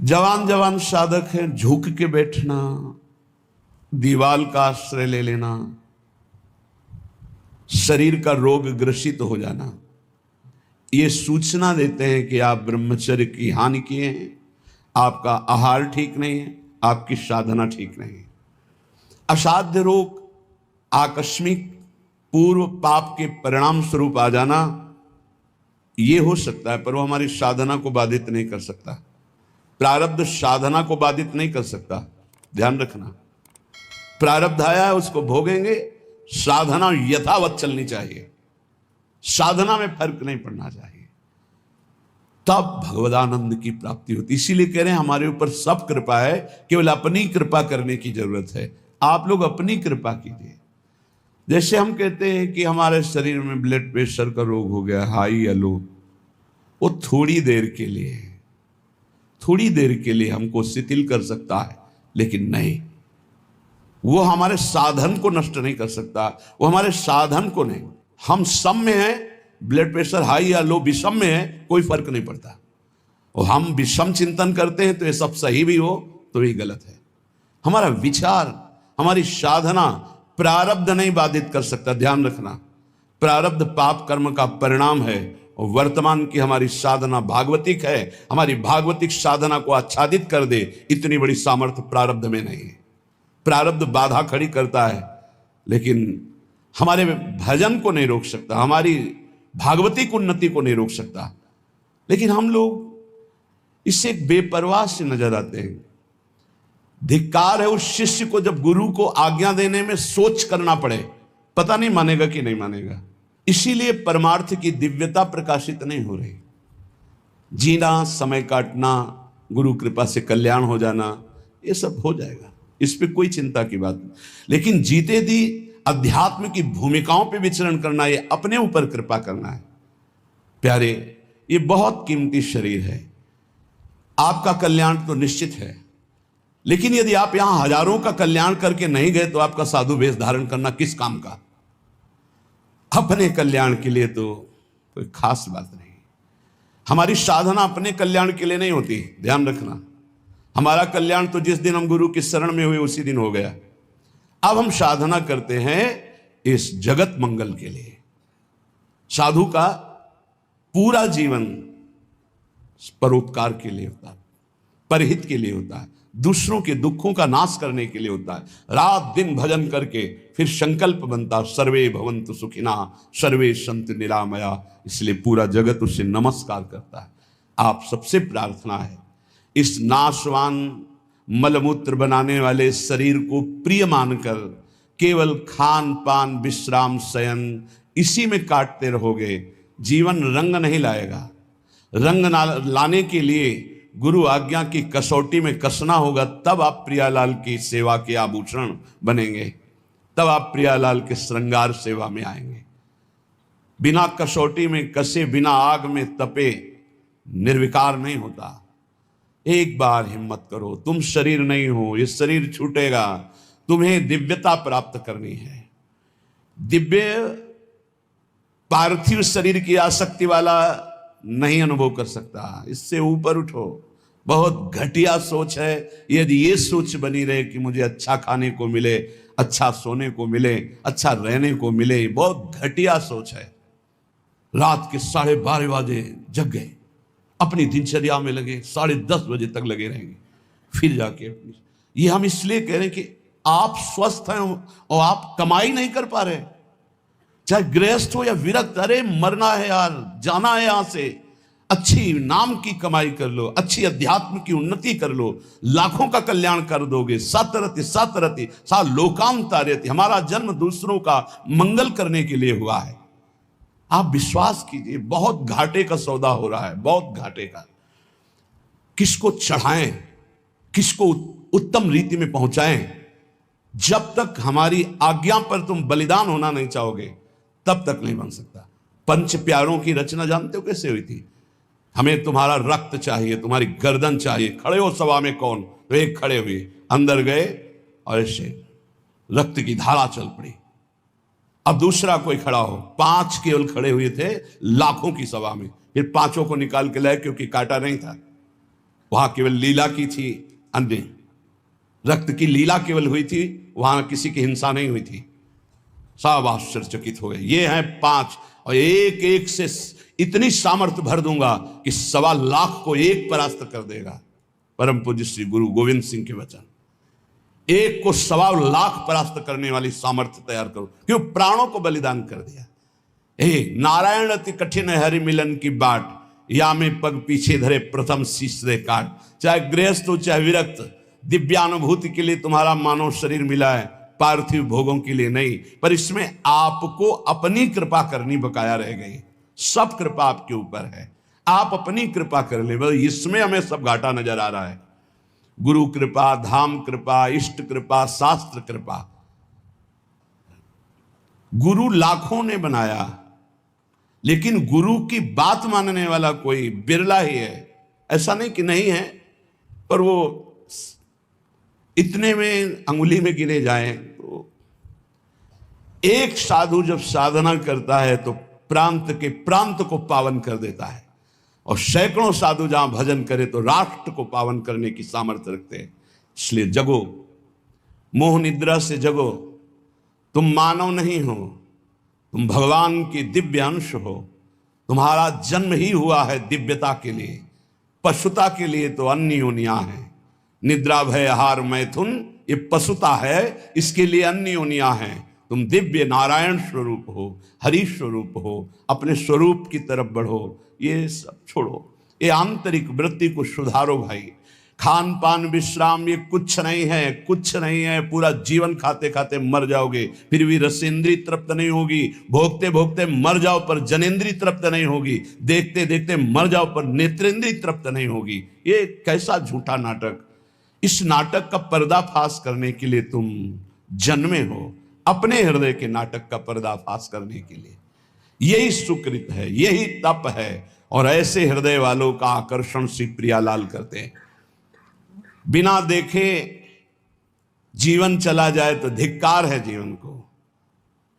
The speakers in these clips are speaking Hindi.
जवान जवान साधक हैं, झुक के बैठना, दीवाल का आश्रय ले लेना, शरीर का रोग ग्रसित हो जाना, ये सूचना देते हैं कि आप ब्रह्मचर्य की हानि किए हैं, आपका आहार ठीक नहीं है, आपकी साधना ठीक नहीं है। असाध्य रोग आकस्मिक पूर्व पाप के परिणाम स्वरूप आ जाना ये हो सकता है, पर वो हमारी साधना को बाधित नहीं कर सकता। प्रारब्ध साधना को बाधित नहीं कर सकता, ध्यान रखना। प्रारब्ध आया है, उसको भोगेंगे, साधना यथावत चलनी चाहिए, साधना में फर्क नहीं पड़ना चाहिए, तब भगवदानंद की प्राप्ति होती। इसीलिए कह रहे हैं हमारे ऊपर सब कृपा है, केवल अपनी कृपा करने की जरूरत है। आप लोग अपनी कृपा कीजिए। जैसे हम कहते हैं कि हमारे शरीर में ब्लड प्रेशर का रोग हो गया, हाई या लो, वो थोड़ी देर के लिए है, थोड़ी देर के लिए हमको शिथिल कर सकता है, लेकिन नहीं, वो हमारे साधन को नष्ट नहीं कर सकता, वो हमारे साधन को नहीं। हम सम में हैं, ब्लड प्रेशर हाई या लो विषम में है, कोई फर्क नहीं पड़ता। और हम विषम चिंतन करते हैं तो ये सब सही भी हो तो ये गलत है। हमारा विचार, हमारी साधना प्रारब्ध नहीं बाधित कर सकता, ध्यान रखना। प्रारब्ध पाप कर्म का परिणाम है, और वर्तमान की हमारी साधना भागवतिक है, हमारी भागवतिक साधना को आच्छादित कर दे, इतनी बड़ी सामर्थ्य प्रारब्ध में नहीं है। प्रारब्ध बाधा खड़ी करता है, लेकिन हमारे भजन को नहीं रोक सकता, हमारी भागवतिक उन्नति को नहीं रोक सकता। लेकिन हम लोग इससे बेपरवाह से नजर आते हैं। धिक्कार है उस शिष्य को जब गुरु को आज्ञा देने में सोच करना पड़े, पता नहीं मानेगा कि नहीं मानेगा। इसीलिए परमार्थ की दिव्यता प्रकाशित नहीं हो रही। जीना, समय काटना, गुरु कृपा से कल्याण हो जाना, ये सब हो जाएगा, इस पे कोई चिंता की बात नहीं। लेकिन जीते दी अध्यात्म की भूमिकाओं पे विचरण करना, ये अपने ऊपर कृपा करना है। प्यारे, ये बहुत कीमती शरीर है, आपका कल्याण तो निश्चित है, लेकिन यदि आप यहां हजारों का कल्याण करके नहीं गए तो आपका साधु वेश धारण करना किस काम का? अपने कल्याण के लिए तो कोई खास बात नहीं। हमारी साधना अपने कल्याण के लिए नहीं होती, ध्यान रखना। हमारा कल्याण तो जिस दिन हम गुरु की शरण में हुए उसी दिन हो गया। अब हम साधना करते हैं इस जगत मंगल के लिए। साधु का पूरा जीवन परोपकार के लिए होता है, परहित के लिए होता है, दूसरों के दुखों का नाश करने के लिए होता है। रात दिन भजन करके फिर संकल्प बनता, सर्वे भवन्तु सुखिना सर्वे सन्तु निरामया। इसलिए पूरा जगत उसे नमस्कार करता है। आप सबसे प्रार्थना है, इस नाशवान मलमूत्र बनाने वाले शरीर को प्रिय मानकर केवल खान पान विश्राम शयन इसी में काटते रहोगे, जीवन रंग नहीं लाएगा। रंग लाने के लिए गुरु आज्ञा की कसौटी में कसना होगा, तब आप प्रियालाल की सेवा के आभूषण बनेंगे, तब आप प्रियालाल के श्रृंगार सेवा में आएंगे। बिना कसौटी में कसे, बिना आग में तपे निर्विकार नहीं होता। एक बार हिम्मत करो, तुम शरीर नहीं हो, ये शरीर छूटेगा, तुम्हें दिव्यता प्राप्त करनी है। दिव्य पार्थिव शरीर की आसक्ति वाला नहीं अनुभव कर सकता, इससे ऊपर उठो। बहुत घटिया सोच है यदि ये सोच बनी रहे कि मुझे अच्छा खाने को मिले, अच्छा सोने को मिले, अच्छा रहने को मिले, बहुत घटिया सोच है। रात के 12:30 बजे जग गए, अपनी दिनचर्या में लगे, 10:30 बजे तक लगे रहेंगे, फिर जाके ये हम इसलिए कह रहे हैं कि आप स्वस्थ हैं और आप कमाई नहीं कर पा रहे, चाहे गृहस्थ हो या विरक्त। अरे मरना है यार, जाना है यहां से, अच्छी नाम की कमाई कर लो, अच्छी अध्यात्म की उन्नति कर लो, लाखों का कल्याण कर दोगे। सतरति सतरति सा लोकाम तारयति। हमारा जन्म दूसरों का मंगल करने के लिए हुआ है। आप विश्वास कीजिए, बहुत घाटे का सौदा हो रहा है, बहुत घाटे का। किसको चढ़ाएं, किसको उत्तम रीति में पहुंचाएं, जब तक हमारी आज्ञा पर तुम बलिदान होना नहीं चाहोगे तब तक नहीं बन सकता। पंच प्यारों की रचना जानते हो कैसे हुई थी? हमें तुम्हारा रक्त चाहिए, तुम्हारी गर्दन चाहिए, खड़े हो सभा में कौन? तो एक खड़े हुए, अंदर गए और ऐसे रक्त की धारा चल पड़ी। अब दूसरा कोई खड़ा हो, 5 केवल खड़े हुए थे लाखों की सभा में, फिर 5 को निकाल के लाए क्योंकि काटा नहीं था। वहां केवल लीला की थी, अन्य रक्त की लीला केवल हुई थी, वहां किसी की हिंसा नहीं हुई थी। सब आश्चर्यचकित हो गए। ये हैं 5, और एक एक से इतनी सामर्थ्य भर दूंगा कि 1.25 को एक परास्त कर देगा। परम पूज्य श्री गुरु गोविंद सिंह के वचन। एक को 1.25 परास्त करने वाली सामर्थ्य तैयार करो, क्यों? प्राणों को बलिदान कर दिया। नारायण अति कठिन है हरि मिलन की बाट, या में पग पीछे धरे प्रथम शीश दे काट। चाहे गृहस्थ हो चाहे विरक्त, दिव्यानुभूति के लिए तुम्हारा मानव शरीर मिला है, पार्थिव भोगों के लिए नहीं। पर इसमें आपको अपनी कृपा करनी बकाया रह गई। सब कृपा आपके ऊपर है, आप अपनी कृपा कर ले। इसमें हमें सब घाटा नजर आ रहा है। गुरु कृपा, धाम कृपा, इष्ट कृपा, शास्त्र कृपा। गुरु लाखों ने बनाया, लेकिन गुरु की बात मानने वाला कोई बिरला ही है। ऐसा नहीं कि नहीं है, पर वो इतने में अंगुली में गिने जाए। तो एक साधु जब साधना करता है तो प्रांत को पावन कर देता है, और सैकड़ों साधु जहां भजन करे तो राष्ट्र को पावन करने की सामर्थ्य रखते हैं। इसलिए जगो, मोह निद्रा से जगो। तुम मानव नहीं हो, तुम भगवान की दिव्य अंश हो। तुम्हारा जन्म ही हुआ है दिव्यता के लिए, पशुता के लिए तो अन्य योनियां है। निद्रा भय आहार मैथुन ये पशुता है, इसके लिए अन्य योनियां हैं। तुम दिव्य नारायण स्वरूप हो, हरि स्वरूप हो, अपने स्वरूप की तरफ बढ़ो। ये सब छोड़ो, ये आंतरिक वृत्ति को सुधारो भाई। खान पान विश्राम ये कुछ नहीं है, कुछ नहीं है। पूरा जीवन खाते खाते मर जाओगे, फिर भी रसेंद्री तृप्त नहीं होगी। भोगते भोगते मर जाओ पर जनेंद्री तृप्त नहीं होगी। देखते देखते मर जाओ पर नेत्रेंद्री तृप्त नहीं होगी। ये कैसा झूठा नाटक। इस नाटक का पर्दाफाश करने के लिए तुम जन्मे हो, अपने हृदय के नाटक का पर्दाफाश करने के लिए। यही सुकृत है, यही तप है, और ऐसे हृदय वालों का आकर्षण श्री प्रियालाल करते हैं। बिना देखे जीवन चला जाए तो धिक्कार है जीवन को।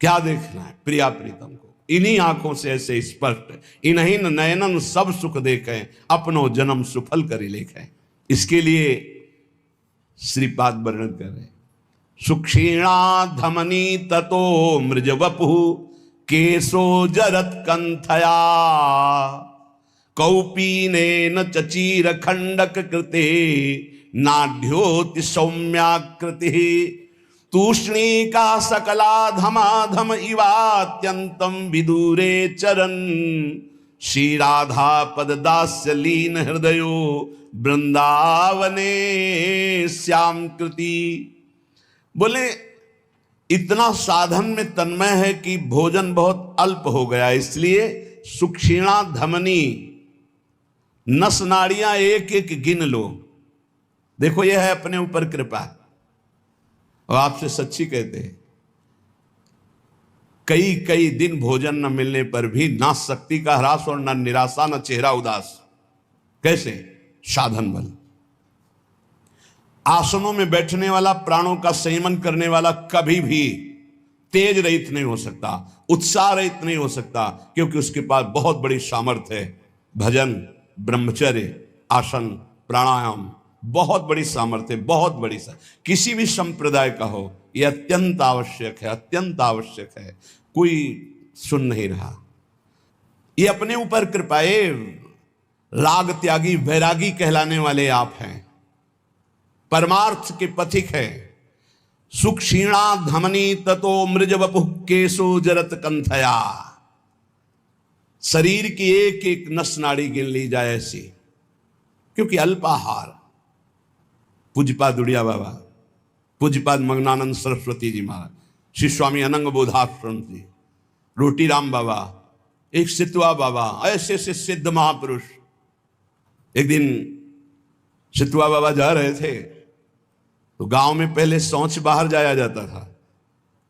क्या देखना है? प्रिया प्रीतम को। इन्हीं आंखों से ऐसे स्पष्ट, इन्हीं नयनन सब सुख देखें, अपनो जन्म सुफल करी लेखें। इसके लिए श्रीपाद वर्णन कर रहे हैं। सुक्षीणा धमनी ततो मृज वपु केशो जरत कंथया, कौपीने न चचीर खंडक कृते नाढ्योति सौम्याकृति। तूष्णीका सकला धमाधम इवात्यंतम विदूरे चरन, श्री राधा पद दास्य लीन हृदयो वृंदावने श्याम कृति। बोले इतना साधन में तन्मय है कि भोजन बहुत अल्प हो गया, इसलिए सुक्षीणा धमनी, नस नाड़ियां एक एक गिन लो। देखो यह है अपने ऊपर कृपा। और आपसे सच्ची कहते हैं, कई कई दिन भोजन न मिलने पर भी ना शक्ति का ह्रास और न निराशा न चेहरा उदास। कैसे? साधन बल। आसनों में बैठने वाला, प्राणों का संयमन करने वाला कभी भी तेज रहित नहीं हो सकता, उत्साह रहित नहीं हो सकता, क्योंकि उसके पास बहुत बड़ी सामर्थ्य है। भजन, ब्रह्मचर्य, आसन, प्राणायाम, बहुत बड़ी सामर्थ्य, बहुत बड़ी किसी भी संप्रदाय का हो, यह अत्यंत आवश्यक है, अत्यंत आवश्यक है। कोई सुन नहीं रहा। ये अपने ऊपर कृपाए राग त्यागी वैरागी कहलाने वाले आप हैं, परमार्थ के पथिक है। सुक्षीणा धमनी ततो मृज वपु केशो जरत कंथया। शरीर की एक एक नस नाड़ी गिन ली जाए ऐसी, क्योंकि अल्पाहार। पूज्यपाद दुड़िया बाबा, पूज्यपाद मग्नानंद सरस्वती जी महाराज, श्री स्वामी अनंग बोधाश्रम जी, रोटी राम बाबा, एक सितवा बाबा, ऐसे ऐसे सिद्ध महापुरुष। एक दिन सितवा बाबा जा रहे थे तो गांव में पहले शौच बाहर जाया जाता था,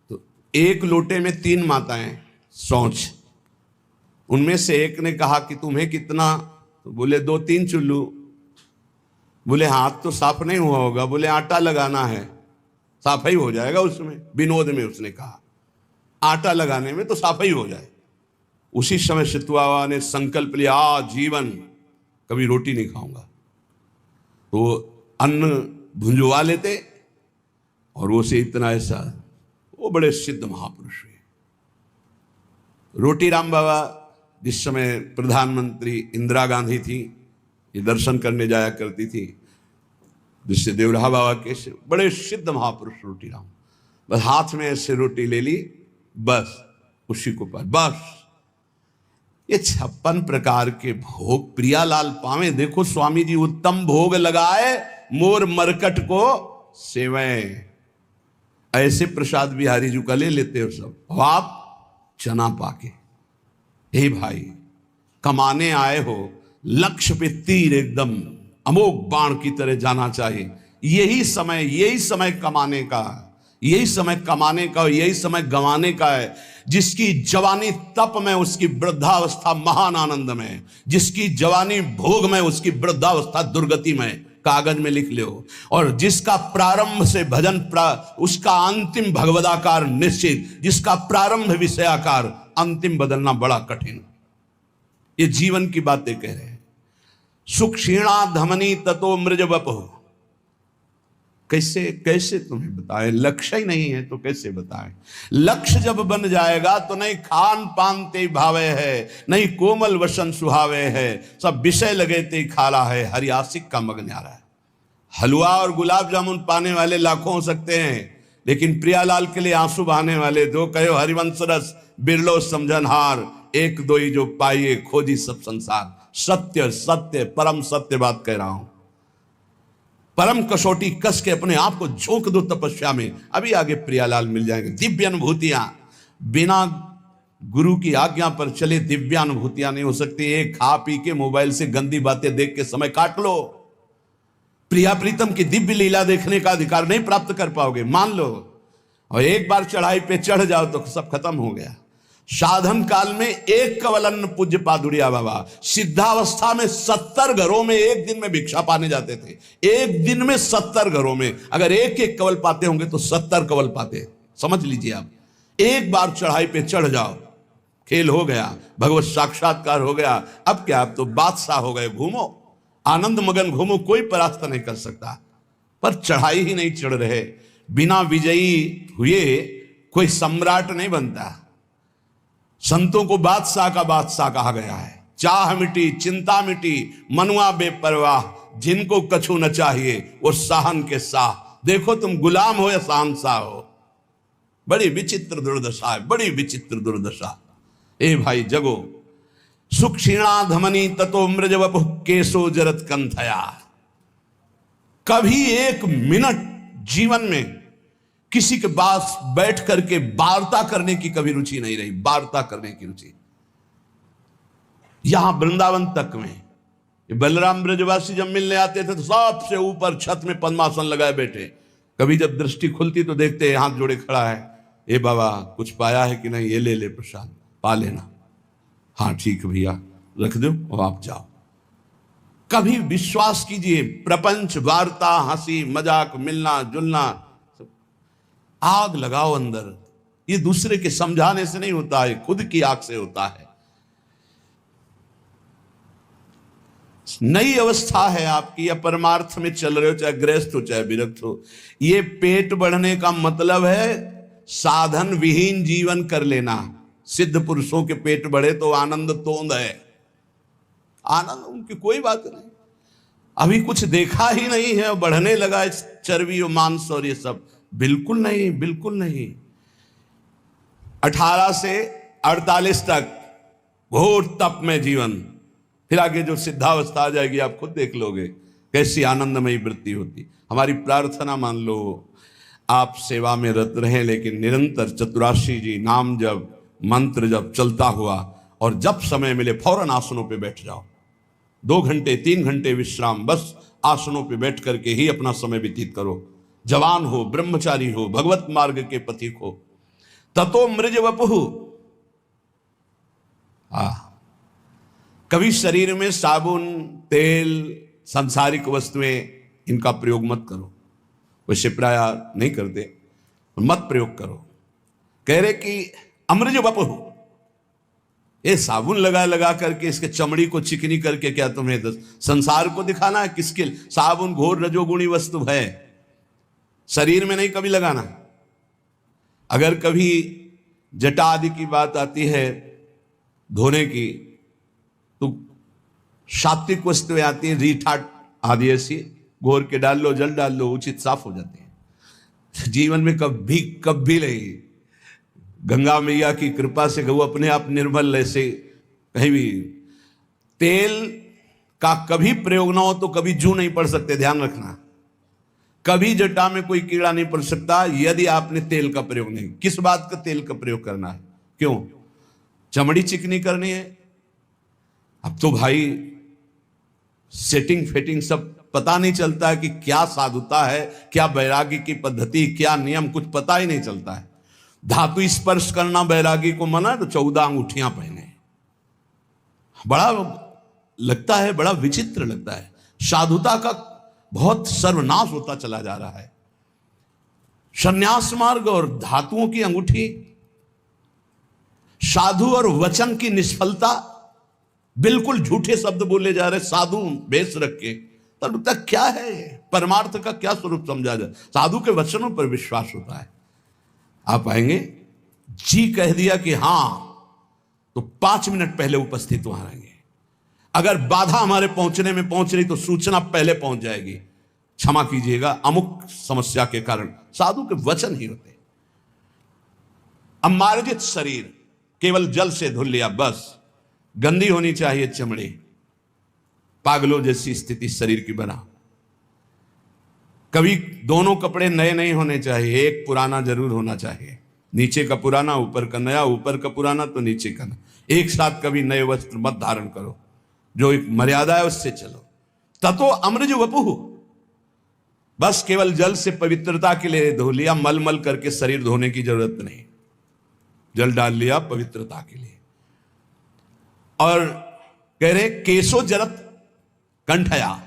तो एक लोटे में 3 माताएं शौच। उनमें से एक ने कहा कि तुम्हें कितना? तो बोले 2-3 चुल्लू। बोले हाथ तो साफ नहीं हुआ होगा। बोले आटा लगाना है, साफ ही हो जाएगा उसमें। विनोद में उसने कहा आटा लगाने में तो साफ ही हो जाए। उसी समय सितवा ने संकल्प लिया, जीवन कभी रोटी नहीं खाऊंगा। तो अन्न भुंजवा लेते और वो से इतना ऐसा, वो बड़े सिद्ध महापुरुष हुए। रोटी राम बाबा जिस समय प्रधानमंत्री इंदिरा गांधी थी, ये दर्शन करने जाया करती थी, जिससे देवराहा बाबा के से बड़े सिद्ध महापुरुष रोटी राम, बस हाथ में ऐसे रोटी ले ली, बस उसी को पास, बस ये 56 प्रकार के भोग प्रियालाल पावे। देखो स्वामी जी उत्तम भोग लगाए, मोर मरकट को सेवैं। ऐसे प्रसाद बिहारी जी का ले लेते हो सब, और आप चना पाके। हे भाई, कमाने आए हो, लक्ष्य पे तीर एकदम अमोघ बाण की तरह जाना चाहिए। यही समय कमाने का, यही समय कमाने का, यही समय गंवाने का है। जिसकी जवानी तप में, उसकी वृद्धावस्था महान आनंद में, जिसकी जवानी भोग में, उसकी वृद्धावस्था दुर्गति में। कागज में लिख लो। और जिसका प्रारंभ से भजन उसका अंतिम भगवदाकार निश्चित, जिसका प्रारंभ विषयाकार, अंतिम बदलना बड़ा कठिन। ये जीवन की बातें कह रहे हैं। सुख क्षीणा धमनी ततो मृज वपु। कैसे कैसे तुम्हें बताएं, लक्ष्य ही नहीं है तो कैसे बताएं। लक्ष्य जब बन जाएगा तो नहीं खान पान ते भावे है, नहीं कोमल वसन सुहावे है, सब विषय लगे ते खाला है, हरियासिक का मग न्यारा है। हलवा और गुलाब जामुन पाने वाले लाखों हो सकते हैं, लेकिन प्रियालाल के लिए आंसू बहाने वाले दो कहो हरिवंश रस बिरलो समझनहार, एक दो ही जो पाइए खोजी सब संसार। सत्य सत्य परम सत्य बात कह रहा हूं। परम कसौटी कस के अपने आप को झोंक दो तपस्या में, अभी आगे प्रियालाल मिल जाएंगे। दिव्य अनुभूतियां बिना गुरु की आज्ञा पर चले दिव्यानुभूतियां नहीं हो सकती। एक खा पी के मोबाइल से गंदी बातें देख के समय काट लो, प्रिया प्रीतम की दिव्य लीला देखने का अधिकार नहीं प्राप्त कर पाओगे, मान लो। और एक बार चढ़ाई पे चढ़ जाओ तो सब खत्म हो गया। साधन काल में एक कवलन पूज्य पादुरिया बाबा सिद्धावस्था में 70 घरों में एक दिन में भिक्षा पाने जाते थे। एक दिन में 70 घरों में, अगर एक एक कवल पाते होंगे तो 70 कवल पाते। समझ लीजिए आप, एक बार चढ़ाई पे चढ़ जाओ, खेल हो गया, भगवत साक्षात्कार हो गया। अब क्या, अब तो बादशाह हो गए, घूमो आनंद मगन घूमो, कोई परास्त नहीं कर सकता। पर चढ़ाई ही नहीं चढ़ रहे। बिना विजयी हुए कोई सम्राट नहीं बनता। संतों को बादशाह का बादशाह कहा गया है। चाह मिटी चिंता मिटी मनुआ बेपरवाह, जिनको कछु न चाहिए वो साहन के साह। देखो तुम गुलाम हो या शहंशाह हो। बड़ी विचित्र दुर्दशा है, बड़ी विचित्र दुर्दशा। ए भाई जगो। सुख क्षीणा धमनी ततो मृज वपु केशो जरत कंथया। कभी एक मिनट जीवन में किसी के पास बैठ करके वार्ता करने की कभी रुचि नहीं रही, वार्ता करने की रुचि। यहां वृंदावन तक में बलराम ब्रजवासी जब मिलने आते थे तो सबसे ऊपर छत में पद्मासन लगाए बैठे। कभी जब दृष्टि खुलती तो देखते हाथ जोड़े खड़ा है, ए बाबा कुछ पाया है कि नहीं, ये ले ले प्रसाद, पा लेना। हाँ ठीक है भैया, रख दो और आप जाओ। कभी विश्वास कीजिए, प्रपंच वार्ता हंसी मजाक मिलना जुलना आग लगाओ अंदर। ये दूसरे के समझाने से नहीं होता है, खुद की आग से होता है। नई अवस्था है आपकी, या परमार्थ में चल रहे हो, चाहे गृहस्थ हो चाहे विरक्त हो। ये पेट बढ़ने का मतलब है साधन विहीन जीवन कर लेना। सिद्ध पुरुषों के पेट बढ़े तो आनंद तोंद है, आनंद उनकी कोई बात नहीं। अभी कुछ देखा ही नहीं है और बढ़ने लगा चर्बी और मांस और ये सब, बिल्कुल नहीं, बिल्कुल नहीं। 18 से 48 तक घोर तप में जीवन, फिर आगे जो सिद्धावस्था आ जाएगी आप खुद देख लोगे कैसी आनंदमयी वृत्ति होती। हमारी प्रार्थना मान लो आप सेवा में रत रहें, लेकिन निरंतर चतुराशी जी नाम जब मंत्र जब चलता हुआ, और जब समय मिले फौरन आसनों पे बैठ जाओ। 2 घंटे 3 घंटे विश्राम, बस आसनों पे बैठ करके ही अपना समय व्यतीत करो। जवान हो, ब्रह्मचारी हो, भगवत मार्ग के पथिक हो। ततो मृज वपुहु। कभी शरीर में साबुन तेल सांसारिक वस्तुएं इनका प्रयोग मत करो, वैसे प्राय नहीं करते, मत प्रयोग करो। कह रहे कि अमृज वपुहु, ये साबुन लगा लगा करके इसके चमड़ी को चिकनी करके क्या तुम्हें संसार को दिखाना है? किसके? साबुन घोर रजोगुणी वस्तु है, शरीर में नहीं कभी लगाना। अगर कभी जटा आदि की बात आती है धोने की, तो सात्विक वस्तुएं आती है, रीठाट आदि ऐसी घोर के डाल लो, जल डाल लो, उचित साफ हो जाते हैं। जीवन में कभी नहीं, गंगा मैया की कृपा से गऊ अपने आप निर्मल, ऐसे कहीं भी तेल का कभी प्रयोग ना हो तो कभी जू नहीं पड़ सकते, ध्यान रखना। कभी जटा में कोई कीड़ा नहीं पड़ सकता यदि आपने तेल का प्रयोग नहीं। किस बात का तेल का प्रयोग करना है? क्यों? चमड़ी चिकनी करनी है। अब तो भाई सेटिंग फेटिंग सब पता नहीं चलता है कि क्या साधुता है, क्या वैरागी की पद्धति, क्या नियम, कुछ पता ही नहीं चलता है। धातु स्पर्श करना वैरागी को मना, तो 14 अंगूठियां पहने। बड़ा लगता है, बड़ा विचित्र लगता है। साधुता का बहुत सर्वनाश होता चला जा रहा है। संन्यास मार्ग और धातुओं की अंगूठी, साधु और वचन की निष्फलता, बिल्कुल झूठे शब्द बोले जा रहे। साधु भेष रख के तब तक क्या है, परमार्थ का क्या स्वरूप समझा जाए? साधु के वचनों पर विश्वास होता है। आप आएंगे, जी कह दिया कि हां, तो 5 मिनट पहले उपस्थित वहां रहेंगे। अगर बाधा हमारे पहुंचने में पहुंच रही तो सूचना पहले पहुंच जाएगी। क्षमा कीजिएगा, अमुक समस्या के कारण। साधु के वचन ही होते। अमार्जित शरीर, केवल जल से धुल लिया बस। गंदी होनी चाहिए चमड़ी, पागलों जैसी स्थिति शरीर की बना। कभी दोनों कपड़े नए नहीं होने चाहिए, एक पुराना जरूर होना चाहिए। नीचे का पुराना, ऊपर का नया, ऊपर का पुराना तो नीचे का नया। एक साथ कभी नए वस्त्र मत धारण करो, जो एक मर्यादा है उससे चलो। ततो अमृज वपुः, बस केवल जल से पवित्रता के लिए धो लिया, मल मल करके शरीर धोने की जरूरत नहीं। जल डाल लिया पवित्रता के लिए। और कह रहे केशो जरत कंठया,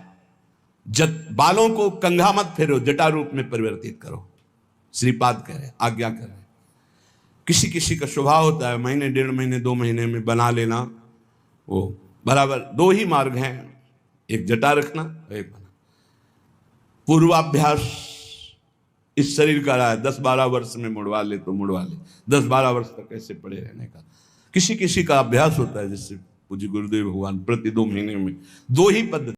बालों को कंघा मत फेरो, जटा रूप में परिवर्तित करो। श्रीपाद कह रहे, आज्ञा कर रहे। किसी किसी का स्वभाव होता है महीने, 1.5 महीने, 2 महीने में बना लेना, वो बराबर। 2 ही मार्ग हैं, एक जटा रखना, एक बना। पूर्वाभ्यास इस शरीर का रहा है, 10-12 वर्ष में मुड़वा ले तो मुड़वा ले, 10-12 वर्ष तक ऐसे पड़े रहने का। किसी किसी का अभ्यास होता है, जैसे पूज्य गुरुदेव भगवान प्रति 2 महीने में 2 ही पद्धति